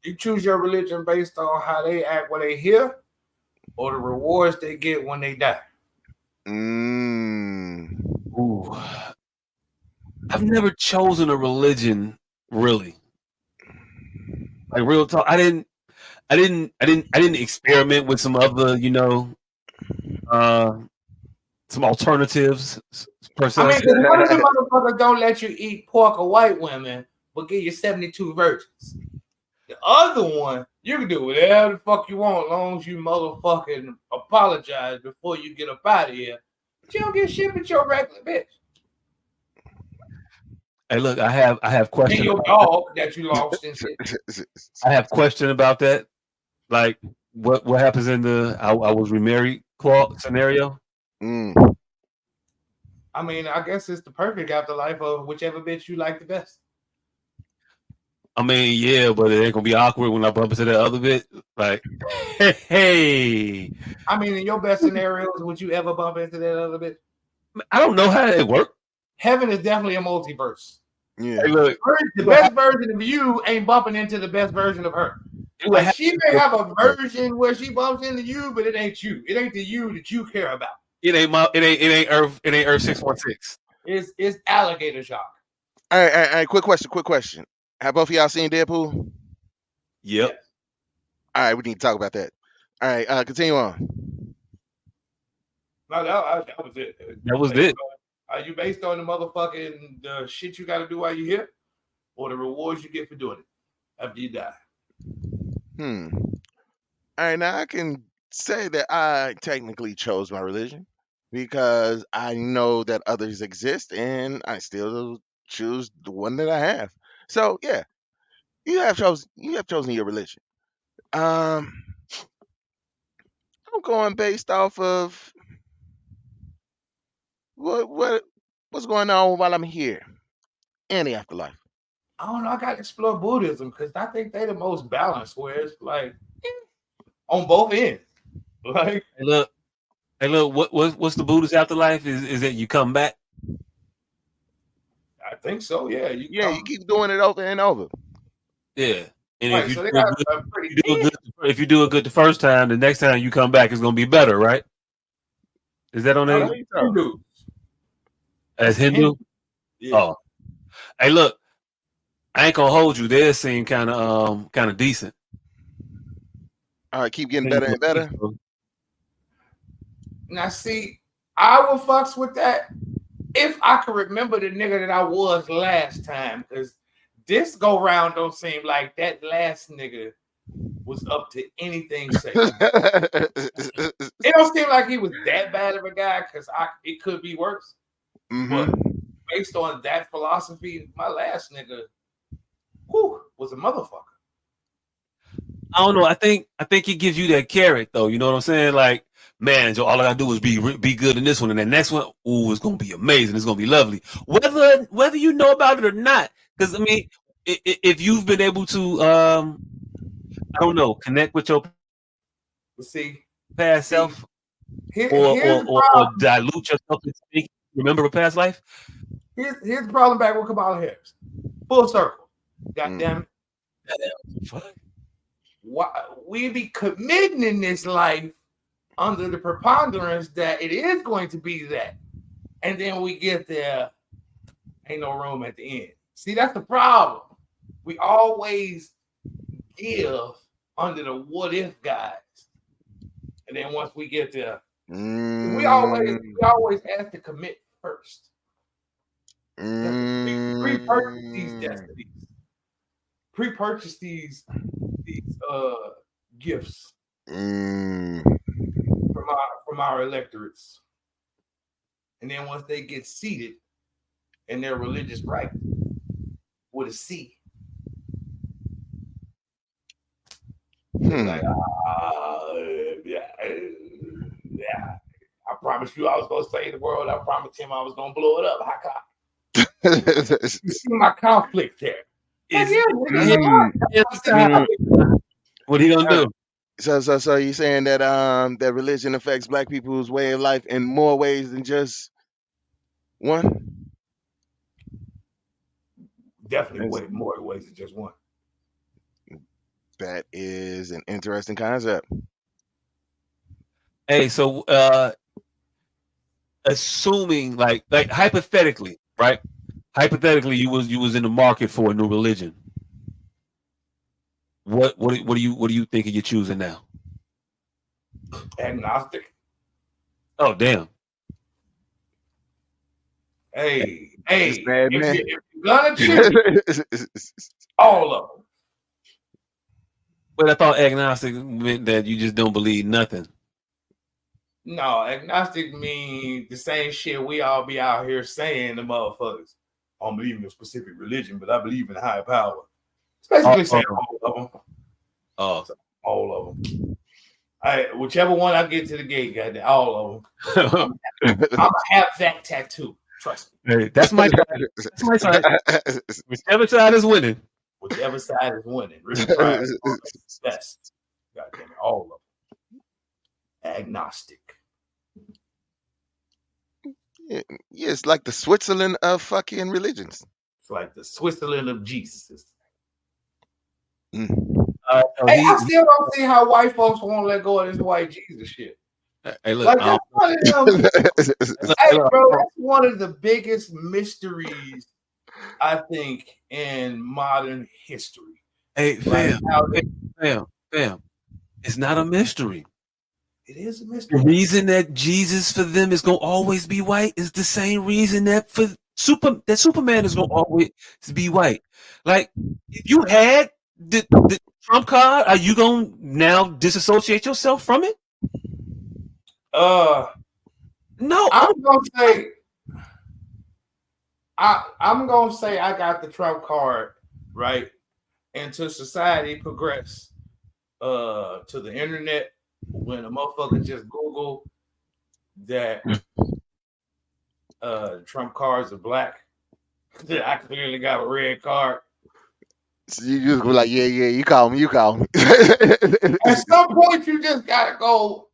You choose your religion based on how they act when they here, or the rewards they get when they die. Mm. Ooh, I've never chosen a religion really. Like real talk, I didn't experiment with some other, uh, some alternatives per I se. mean, because one of the motherfuckers don't let you eat pork or white women, but give you 72 virgins. The other one, you can do whatever the fuck you want, as long as you motherfucking apologize before you get up out of here. But you don't get shit with your regular bitch. Hey, look, I have And question your about that. dog that you lost and shit. I have question about that. Like, what happens in the I was remarried scenario? Mm. I mean, I guess it's the perfect afterlife of whichever bitch you like the best. I mean, yeah, but it ain't gonna be awkward when I bump into that other bit. Like, hey, I mean, in your best scenarios, would you ever bump into that other bitch? I don't know how it worked. Heaven is definitely a multiverse. Yeah. Hey, look, The it would best happen. version of you ain't bumping into the best version of her. It would Like happen. she may have a version where she bumps into you, but it ain't you. It ain't the you that you care about. It ain't Earth 616. It's alligator shark. All right. Quick question. Quick question. Have both of y'all seen Deadpool? Yep, Yes. All right, we need to talk about that. All right, continue on. No, that was it. that was it. Are you based on the motherfucking the shit you got to do while you're here, or the rewards you get for doing it after you die? Hmm. All right, now I can say that I technically chose my religion because I know that others exist, and I still choose the one that I have. So yeah, you have chosen your religion. Um, I'm going based off of what's going on while I'm here in the afterlife. I don't know. I got to explore Buddhism because I think they the most balanced. Where it's like on both ends. Like Hey, look, what's the Buddhist afterlife? Is that you come back? I think so. Yeah, you Yeah, you come keep doing it over and over. Yeah, and if right. you So they do a got good, a pretty you do a thin. good, if you do a good the first time, the next time you come back is gonna be better, right? Is that on No, I a that's think so. Hindu. as That's the Hindu. Hindu? Yeah. Oh, hey, look, I ain't gonna hold you. Theirs seem kind of decent. All right, keep I getting think better it's and gonna be better. so. Now see, I will fucks with that if I could remember the nigga that I was last time, because this go round don't seem like that last nigga was up to anything safe. It don't seem like he was that bad of a guy because I it could be worse. But Mm-hmm. based on that philosophy, my last nigga, whew, was a motherfucker. I don't know. I think it gives you that carrot though. You know what I'm saying? Like, man, Joe, all I gotta do is be good in this one, and the next one, ooh, it's gonna be amazing. It's gonna be lovely, whether you know about it or not. Because I mean, if you've been able to, I don't know, connect with your But past see, self, here's the or problem. dilute yourself into thinking, remember a past life. Here's the problem back with Kamala Harris. Full circle. God damn Mm. it. Why we be committing in this life under the preponderance that it is going to be that. And then we get there, ain't no room at the end. See, that's the problem. We always give under the what if guys. And then once we get there, we always Mm. we always have to commit first. You have to pre-purchase these Mm. destinies, pre-purchase these gifts Mm. from our electorates. And then once they get seated in their religious right with a C, they be like, Hmm. yeah, yeah. I promised you I was gonna save the world. I promised him I was gonna blow it up. You see my conflict there. Like, Is yeah, nigga, so Mm. what? yeah, I'm saying, Mm. what are you gonna Uh, do? so you saying that that religion affects black people's way of life in more ways than just one? definitely Is- way more ways than just one. That is an interesting concept. Hey, so assuming like hypothetically, right? Hypothetically, you was in the market for a new religion. What do you think you're choosing now? Agnostic. Oh damn. Hey, This bad if man. you're gonna choose all of them, But I thought agnostic meant that you just don't believe nothing. no, agnostic mean the same shit we all be out here saying to motherfuckers. I don't believe in a specific religion, but I believe in a higher power. It's basically saying all of them. Oh. So, all of them. Whichever one I get to the gate, goddamn, all of them. I'm gonna have that tattoo. Trust me. Hey, that's my side. That's my side. Whichever side is winning. Whichever side is winning. Richard Pryor. Best. Goddamn it, all of them. Agnostic. Yeah, it's like the Switzerland of fucking religions. It's like the Switzerland of Jesus. Mm. So Hey, I still don't see how white folks won't let go of this white Jesus shit. Hey, look, Like that's one of them. Hey, bro, that's one of the biggest mysteries I think in modern history. hey, Like fam. It's not a mystery. it is a The mystery. reason that Jesus for them is gonna always be white is the same reason that Superman is gonna always be white. Like if you had the Trump card, are you gonna now disassociate yourself from it? No. I'm gonna say I'm gonna say I got the Trump card, right? And to society progress to the internet when a motherfucker just Google that Trump cards are black. I clearly got a red card. So you just go like, yeah, you call me. At some point, you just gotta go,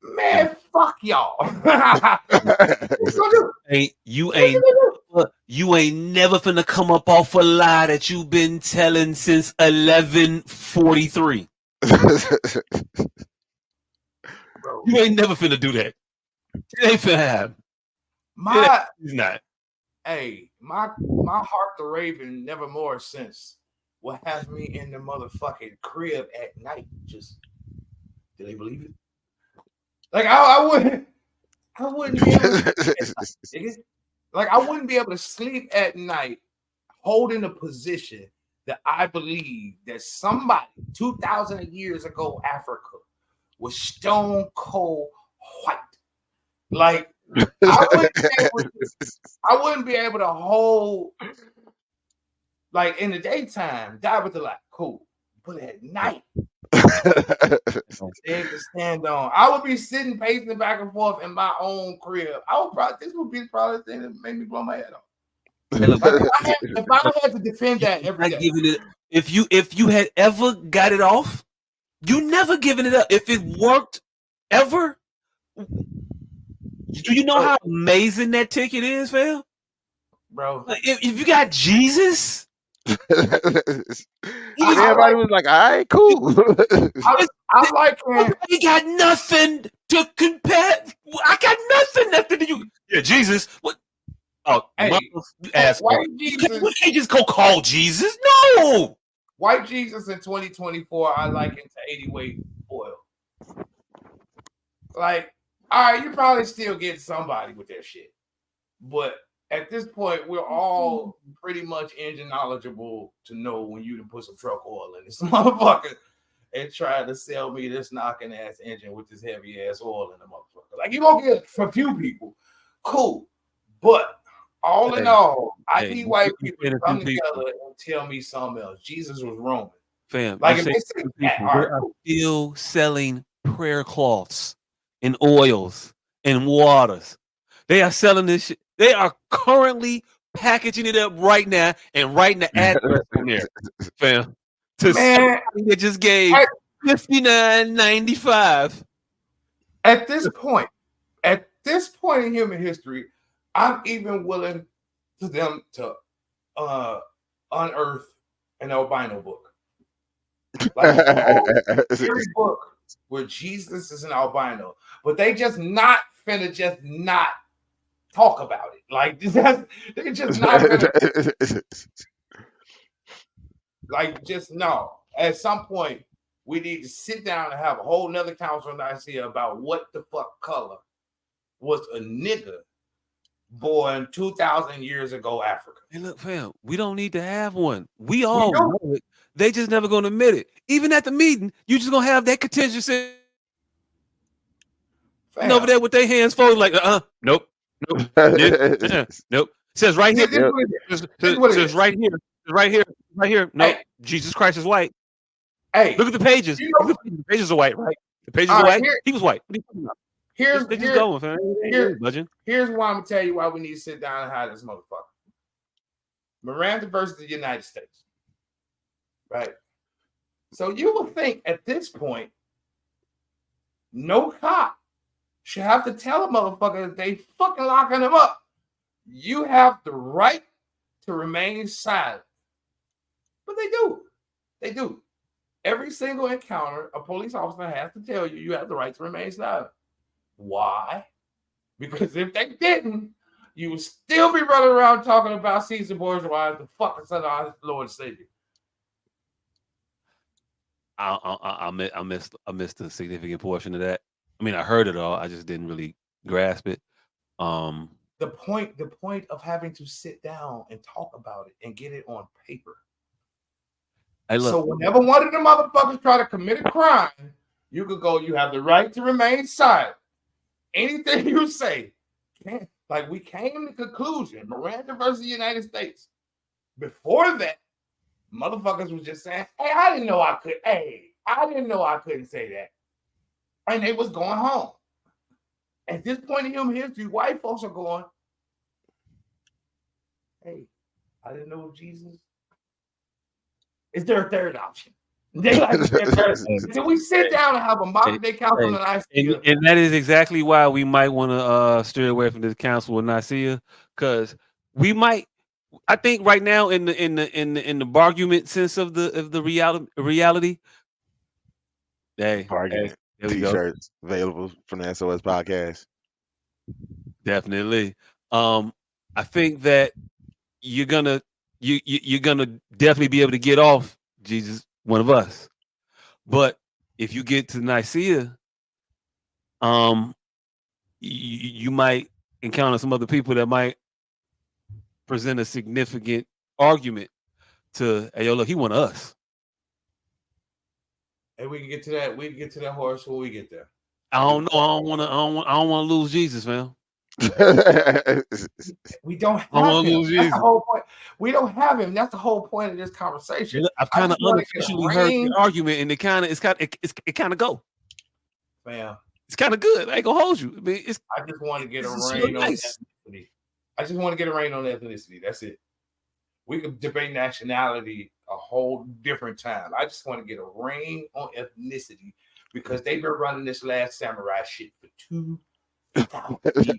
man. Fuck y'all. You ain't never finna come up off a lie that you've been telling since 11:43. Bro, You ain't never finna do that. It ain't finna happen. He's not. Hey, my heart the Raven nevermore since what has me in the motherfucking crib at night. Just do they believe it? Like I wouldn't be able to sleep like I wouldn't be able to sleep at night holding a position that I believe that somebody 2,000 years ago Africa was stone cold white. Like I wouldn't be able to hold like in the daytime, die with the light, cool. But at night, leg to stand on. I would be sitting pacing back and forth in my own crib. This would be probably the thing that made me blow my head off. Like if I had to defend that every day. If you had ever got it off, you never given it up. If it worked ever, do you know how amazing that ticket is, fam? Bro. Like, if you got Jesus, everybody was like, all right, cool. I like when he got nothing to compare. I got nothing to you. Yeah, Jesus. What? Oh, hey, ass. White Jesus. We can't just go call Jesus. No. White Jesus in 2024, I liken to 80 weight oil. Like, all right, you probably still get somebody with that shit. But at this point, we're all pretty much engine knowledgeable to know when you can put some truck oil in this motherfucker and try to sell me this knocking ass engine with this heavy ass oil in the motherfucker. Like, you gonna get for a few people, cool. But all in all, I need white people to come together and tell me something else. Jesus was Roman. Fam, like if they say that, all right, cool. Still selling prayer cloths and oils and waters. They are selling this shit. They are currently packaging it up right now and writing the address in there, fam. To somebody that just gave $59.95. At this point in human history, I'm even willing to them to unearth an albino book. Like every book where Jesus is an albino, but they just not finna just not talk about it. Like they just not finna like just no. At some point, we need to sit down and have a whole nother council in Nicaea about what the fuck color was a nigga born 2,000 years ago, Africa. Hey, look, fam, we don't need to have one. We We all don't. know it. They just never gonna admit it. Even at the meeting, you just gonna have that contentious sitting over Fam, there with their hands folded, like, nope, nope, nope. Says right here, this is Yep. what it is. says, This is what it says is. right here, right here, right here. Nope, Hey, Jesus Christ is white. hey, Look at the pages. you Look know, at the pages. The pages are white, right? The pages all are right, white. He was white. What are you talking about? They just here, going, fam. They here, ain't budging. here's why I'm gonna tell you why we need to sit down and hide this motherfucker. Miranda versus the United States. Right. So you would think at this point, no cop should have to tell a motherfucker that they fucking locking him up. You have the right to remain silent. But they do. They do. Every single encounter, a police officer has to tell you you have the right to remain silent. Why? Because if they didn't, you would still be running around talking about Caesar Bourgeois as the fucking son of our Lord and Savior. I missed a significant portion of that. I mean, I heard it all. I just didn't really grasp it. The point of having to sit down and talk about it and get it on paper. Hey, look. So whenever one of the motherfuckers try to commit a crime, you could go, you have the right to remain silent. Anything you say, like we came to conclusion, Miranda versus the United States. Before that, motherfuckers was just saying, hey, I didn't know I couldn't say that. And they was going home. At this point in human history, white folks are going, hey, I didn't know Jesus. Is there a third option? They like so we sit down and have a modern day council in Nicaea. And that is exactly why we might want to steer away from the council of Nicaea, because we might. I think right now in the argument sense of the reality. Hey, Argument there we go. T-shirts available from the S.O.S podcast. Definitely. I think that you're gonna you're gonna definitely be able to get off Jesus, one of us. But if you get to Nicaea, you might encounter some other people that might present a significant argument to, hey, yo, look, he want us. And we can get to that. We can get to that horse when we get there. I don't know. I don't want to lose Jesus, man. We don't I don't have want to him. lose That's Jesus. the whole point. We don't have him. That's the whole point of this conversation. I've I kind of just want to get a unofficially heard ring. the argument, and it kind of go. Man, It's kind of good. I ain't gonna hold you. I mean, I just want to get a it's reign on nice. ethnicity. I just want to get a reign on ethnicity. That's it. We could debate nationality a whole different time. I just want to get a reign on ethnicity because they've been running this last samurai shit for 2,000 years.